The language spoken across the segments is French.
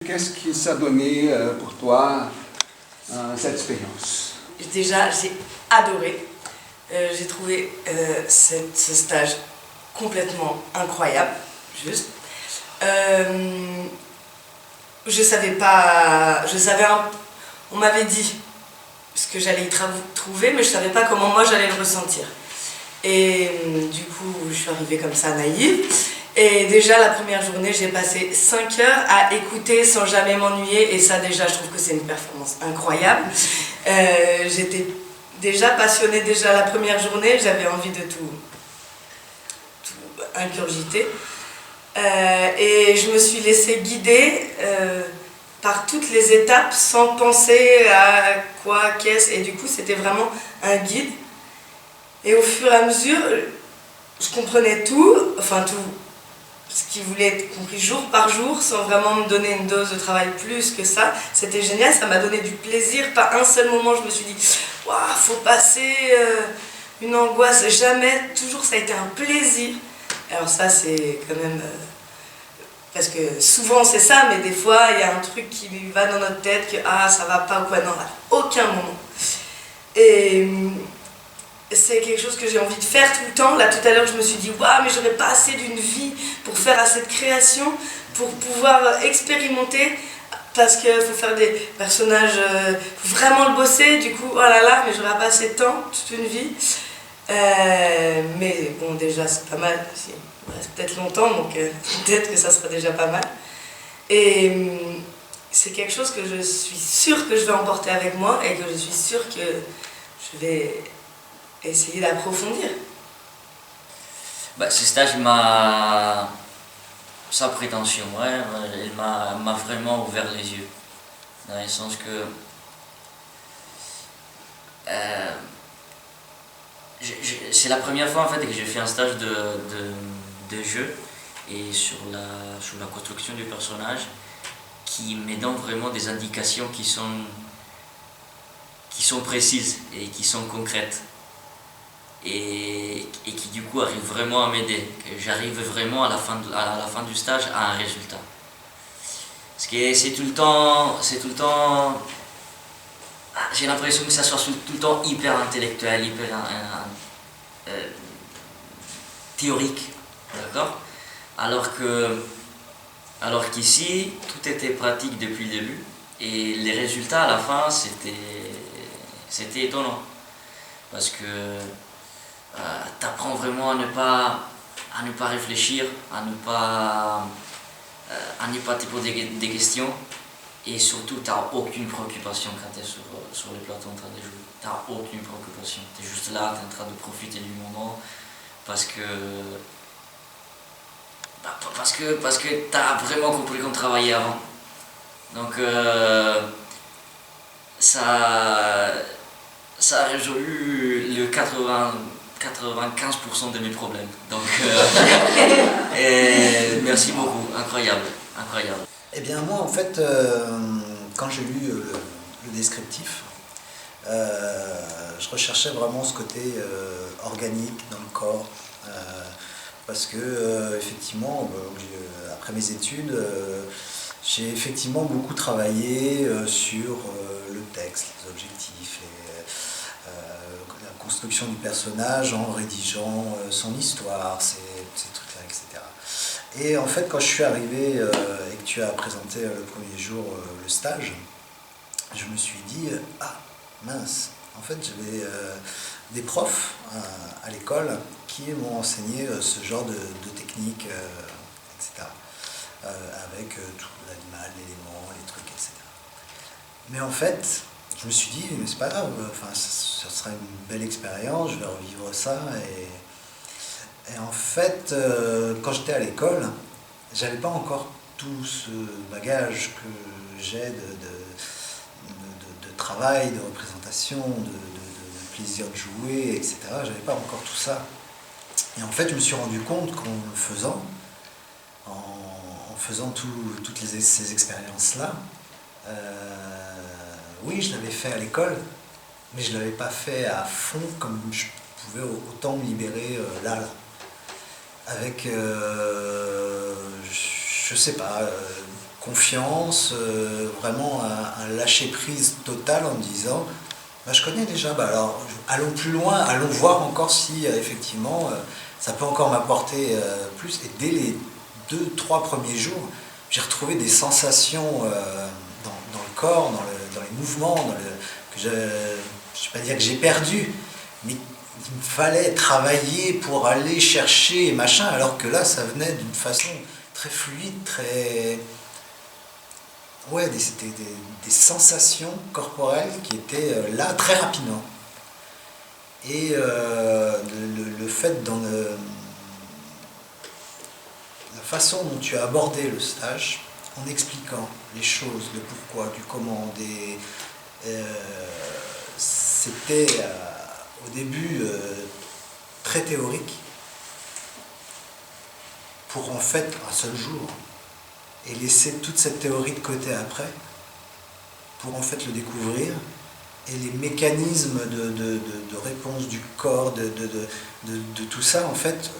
Qu'est-ce qui s'est donné pour toi cette expérience? Déjà, j'ai adoré. J'ai trouvé ce stage complètement incroyable, juste. Je savais pas, on m'avait dit ce que j'allais y trouver, mais je savais pas comment moi j'allais le ressentir. Et du coup, je suis arrivée comme ça naïve. Et déjà, la première journée, j'ai passé 5 heures à écouter sans jamais m'ennuyer. Et ça, déjà, je trouve que c'est une performance incroyable. J'étais déjà passionnée déjà la première journée. J'avais envie de tout ingurgiter. Et je me suis laissée guider par toutes les étapes sans penser à quoi, qu'est-ce. Et du coup, c'était vraiment un guide. Et au fur et à mesure, je comprenais tout, enfin tout ce qui voulait être compris jour par jour, sans vraiment me donner une dose de travail plus que ça. C'était génial, ça m'a donné du plaisir. Pas un seul moment je me suis dit « Waouh, faut passer une angoisse ». Jamais, toujours ça a été un plaisir. Alors ça c'est quand même... parce que souvent c'est ça, mais des fois il y a un truc qui va dans notre tête que « Ah, ça va pas » ou quoi. Non, à aucun moment. Et... c'est quelque chose que j'ai envie de faire tout le temps. Là, tout à l'heure, je me suis dit « Waouh, mais j'aurais pas assez d'une vie pour faire assez de création, pour pouvoir expérimenter. » Parce qu'il faut faire des personnages, faut vraiment le bosser. Du coup, oh là là, mais j'aurais pas assez de temps, toute une vie. Mais bon, déjà, c'est pas mal. Il me reste peut-être longtemps, donc peut-être que ça sera déjà pas mal. Et c'est quelque chose que je suis sûre que je vais emporter avec moi et que je suis sûre que je vais essayer d'approfondir. Ce stage m'a, sans prétention, il m'a vraiment ouvert les yeux. Dans le sens que c'est la première fois en fait que j'ai fait un stage de jeu et sur la construction du personnage qui me donne vraiment des indications qui sont précises et qui sont concrètes. Et qui du coup arrive vraiment à m'aider, que j'arrive vraiment à la fin du stage à un résultat. Parce que c'est tout le temps, j'ai l'impression que ça soit tout le temps hyper intellectuel, hyper théorique, d'accord? Alors qu'ici, tout était pratique depuis le début, et les résultats à la fin, c'était étonnant. Parce que t'apprends vraiment à ne pas réfléchir, à ne pas te poser des questions, et surtout t'as aucune préoccupation quand t'es sur le plateau en train de jouer. T'as aucune préoccupation, t'es juste là, t'es en train de profiter du moment parce que t'as vraiment compris qu'on travaillait avant. Donc ça a résolu le 95% de mes problèmes. Donc, merci beaucoup, incroyable. Eh bien moi en fait, quand j'ai lu le descriptif, je recherchais vraiment ce côté organique dans le corps, parce que effectivement, après mes études, j'ai effectivement beaucoup travaillé sur le texte, les objectifs, la construction du personnage en rédigeant son histoire, ces trucs-là, etc. Et en fait, quand je suis arrivé et que tu as présenté le premier jour le stage, je me suis dit « Ah, mince !» En fait, j'avais des profs à l'école qui m'ont enseigné ce genre de techniques, etc. Avec tout l'animal, l'élément, les trucs, etc. Mais en fait, je me suis dit, mais c'est pas grave, enfin, ça sera une belle expérience, je vais revivre ça. Et en fait, quand j'étais à l'école, j'avais pas encore tout ce bagage que j'ai de travail, de représentation, de plaisir de jouer, etc. J'avais pas encore tout ça. Et en fait, je me suis rendu compte qu'en le faisant, en faisant toutes ces expériences-là, oui, je l'avais fait à l'école, mais je ne l'avais pas fait à fond comme je pouvais autant me libérer là. Avec, je sais pas, confiance, vraiment un lâcher-prise total en me disant bah, je connais déjà, bah, alors allons plus loin, allons voir encore si effectivement ça peut encore m'apporter plus. Et dès les 2-3 premiers jours, j'ai retrouvé des sensations dans le corps, dans les mouvements, que je ne vais pas dire que j'ai perdu, mais il me fallait travailler pour aller chercher et machin, alors que là ça venait d'une façon très fluide, très... Ouais, c'était des sensations corporelles qui étaient là très rapidement. Et le fait dans la façon dont tu as abordé le stage, en expliquant les choses, le pourquoi, du comment, c'était au début très théorique, pour en fait un seul jour, et laisser toute cette théorie de côté après, pour en fait le découvrir, et les mécanismes de réponse du corps, de tout ça, en fait,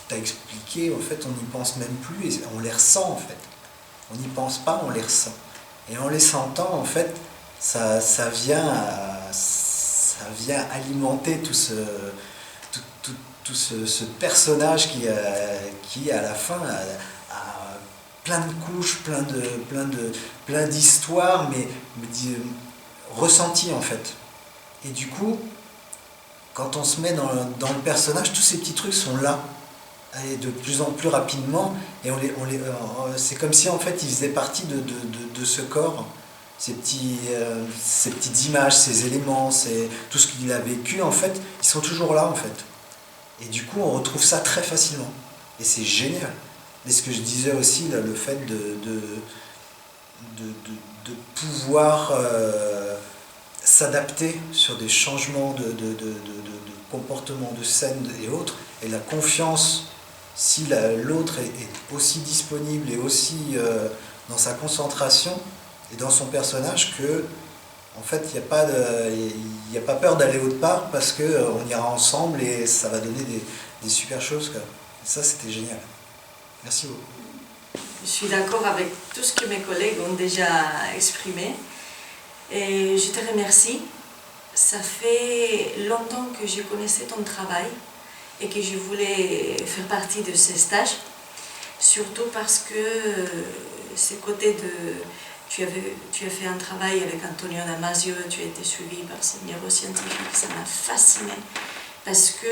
tu as expliqué, en fait, on n'y pense même plus, et on les ressent, en fait. On n'y pense pas, on les ressent. Et en les sentant, en fait, ça vient alimenter tout ce personnage qui à la fin a plein de couches, plein d'histoires, mais ressenties en fait. Et du coup, quand on se met dans le personnage, tous ces petits trucs sont là, et de plus en plus rapidement, et c'est comme si en fait ils faisaient partie de ce corps. Ces petites images, ces éléments, tout ce qu'il a vécu, en fait, ils sont toujours là, en fait. Et du coup, on retrouve ça très facilement. Et c'est génial. Et ce que je disais aussi, là, le fait de pouvoir s'adapter sur des changements de comportement, de scène et autres, et la confiance, si l'autre est aussi disponible et aussi dans sa concentration, et dans son personnage, que en fait il n'y a pas peur d'aller autre part, parce qu'on ira ensemble et ça va donner des super choses, quoi. Et ça, c'était génial. Merci beaucoup. Je suis d'accord avec tout ce que mes collègues ont déjà exprimé et je te remercie. Ça fait longtemps que je connaissais ton travail et que je voulais faire partie de ces stages, surtout parce que ces côtés de... Tu as fait un travail avec Antonio Damasio, tu as été suivi par ces neuroscientifiques, ça m'a fasciné parce que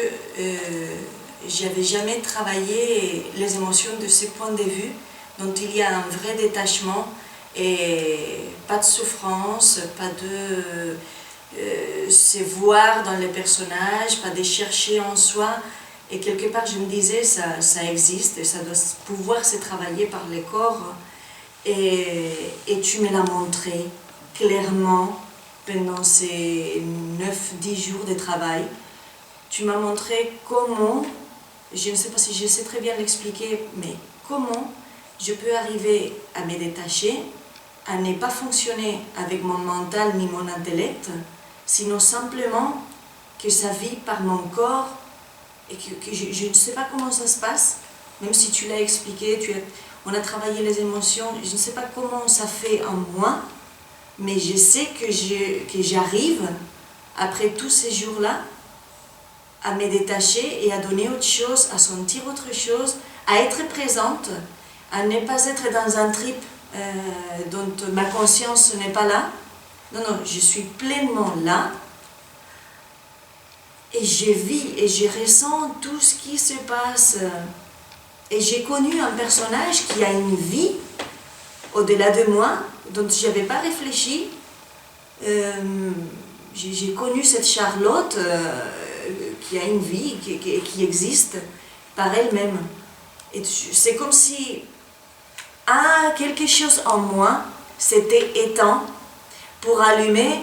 j'avais jamais travaillé les émotions de ce point de vue, dont il y a un vrai détachement et pas de souffrance, pas de se voir dans les personnages, pas de chercher en soi. Et quelque part, je me disais, ça existe et ça doit pouvoir se travailler par les corps. Et tu me l'as montré clairement pendant ces 9-10 jours de travail. Tu m'as montré comment, je ne sais pas si je sais très bien l'expliquer, mais comment je peux arriver à me détacher, à ne pas fonctionner avec mon mental ni mon intellect, sinon simplement que ça vit par mon corps et que je ne sais pas comment ça se passe, même si tu l'as expliqué, on a travaillé les émotions, je ne sais pas comment ça fait en moi, mais je sais que j'arrive, après tous ces jours-là, à me détacher et à donner autre chose, à sentir autre chose, à être présente, à ne pas être dans un trip dont ma conscience n'est pas là. Non, je suis pleinement là, et je vis et je ressens tout ce qui se passe. Et j'ai connu un personnage qui a une vie au-delà de moi, dont je n'avais pas réfléchi. J'ai connu cette Charlotte qui a une vie, qui existe par elle-même. Et c'est comme si quelque chose en moi s'était éteint pour allumer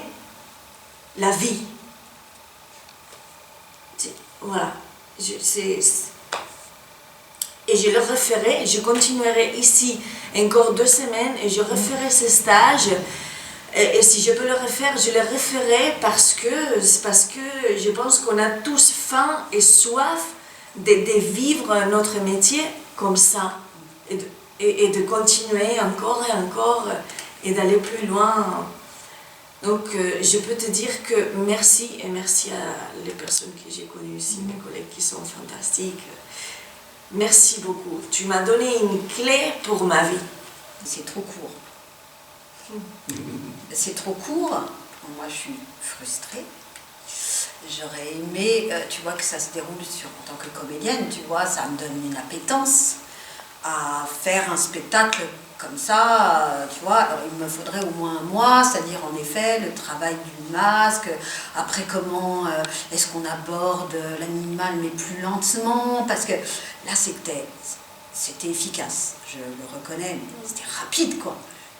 la vie. Voilà. Et je le referai, je continuerai ici encore 2 semaines et je referai ce stage. Et si je peux le refaire, je le referai parce que je pense qu'on a tous faim et soif de vivre notre métier comme ça. Et et de continuer encore et d'aller plus loin. Donc je peux te dire que merci et merci à les personnes que j'ai connues ici, mes collègues qui sont fantastiques. Merci beaucoup. Tu m'as donné une clé pour ma vie. C'est trop court. C'est trop court. Moi, je suis frustrée. J'aurais aimé, tu vois, que ça se déroule en tant que comédienne, tu vois, ça me donne une appétence à faire un spectacle comme ça, tu vois. Alors, il me faudrait au moins un mois, c'est-à-dire en effet le travail du masque, après comment est-ce qu'on aborde l'animal mais plus lentement, parce que là c'était efficace, je le reconnais, mais c'était rapide quoi.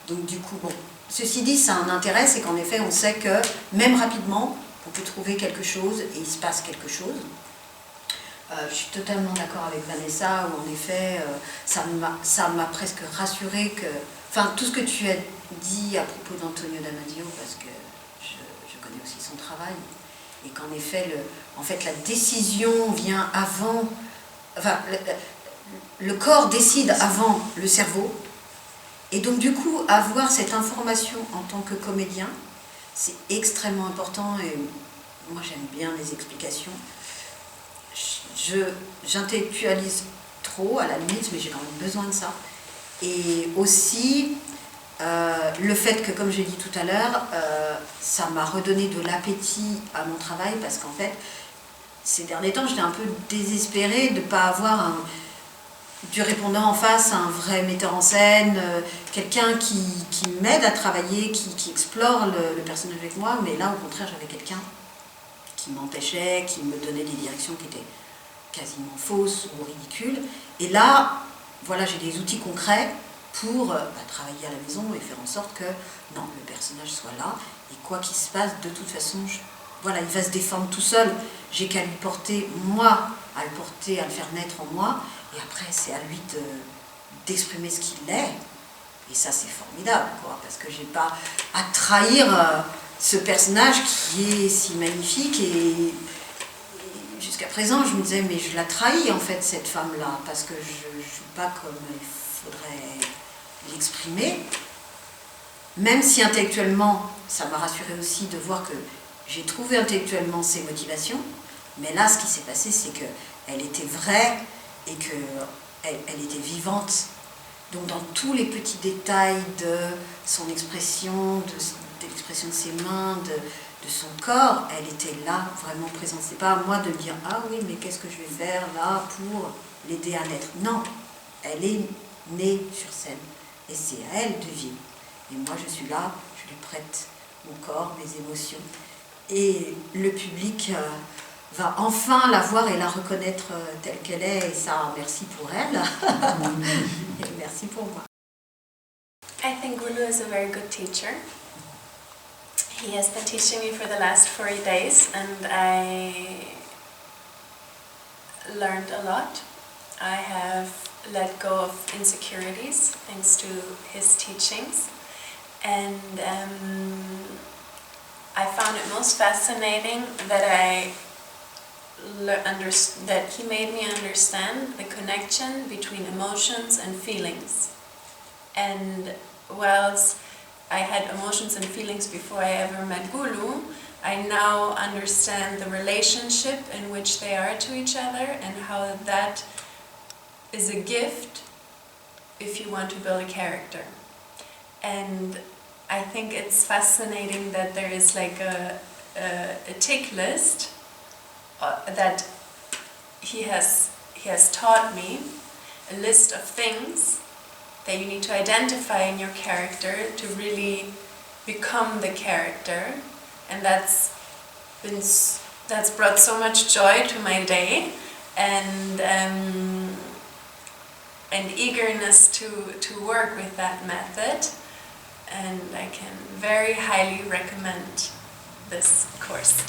Donc du coup, bon, ceci dit, ça a un intérêt, c'est qu'en effet on sait que même rapidement, on peut trouver quelque chose et il se passe quelque chose. Je suis totalement d'accord avec Vanessa, où en effet, ça m'a presque rassuré que... Enfin, tout ce que tu as dit à propos d'Antonio Damasio, parce que je connais aussi son travail, et qu'en effet, la décision vient avant... Enfin, le corps décide avant le cerveau, et donc du coup, avoir cette information en tant que comédien, c'est extrêmement important, et moi j'aime bien les explications. J'intellectualise trop à la limite, mais j'ai quand même besoin de ça. Et aussi le fait que, comme j'ai dit tout à l'heure, ça m'a redonné de l'appétit à mon travail, parce qu'en fait, ces derniers temps, j'étais un peu désespérée de ne pas avoir du répondant en face, un vrai metteur en scène, quelqu'un qui m'aide à travailler, qui explore le personnage avec moi, mais là, au contraire, j'avais quelqu'un qui m'empêchait, qui me donnait des directions qui étaient quasiment fausses ou ridicules. Et là, voilà, j'ai des outils concrets pour travailler à la maison et faire en sorte que non, le personnage soit là, et quoi qu'il se passe, de toute façon, voilà, il va se défendre tout seul. J'ai qu'à lui porter, moi, à le faire naître en moi, et après, c'est à lui d'exprimer ce qu'il est. Et ça, c'est formidable, quoi, parce que j'ai pas à trahir ce personnage qui est si magnifique, et jusqu'à présent, je me disais, mais je la trahis, en fait, cette femme-là, parce que je ne joue pas comme il faudrait l'exprimer, même si intellectuellement, ça m'a rassurée aussi de voir que j'ai trouvé intellectuellement ses motivations, mais là, ce qui s'est passé, c'est qu'elle était vraie et qu'elle était vivante. Donc, dans tous les petits détails de son expression, de l'expression de ses mains, de son corps, elle était là, vraiment présente. C'est pas à moi de dire « Ah oui, mais qu'est-ce que je vais faire là pour l'aider à naître ?» Non, elle est née sur scène et c'est à elle de vivre. Et moi, je suis là, je lui prête mon corps, mes émotions. Et le public va enfin la voir et la reconnaître telle qu'elle est. Et ça, merci pour elle. Et merci pour moi. I think Gulu is a very good teacher. He has been teaching me for the last 40 days and I learned a lot. I have let go of insecurities thanks to his teachings, and I found it most fascinating that that he made me understand the connection between emotions and feelings. And whilst I had emotions and feelings before I ever met Gulu, I now understand the relationship in which they are to each other and how that is a gift if you want to build a character. And I think it's fascinating that there is like a tick list that he has taught me, a list of things that you need to identify in your character to really become the character, and that's brought so much joy to my day and eagerness to work with that method, and I can very highly recommend this course.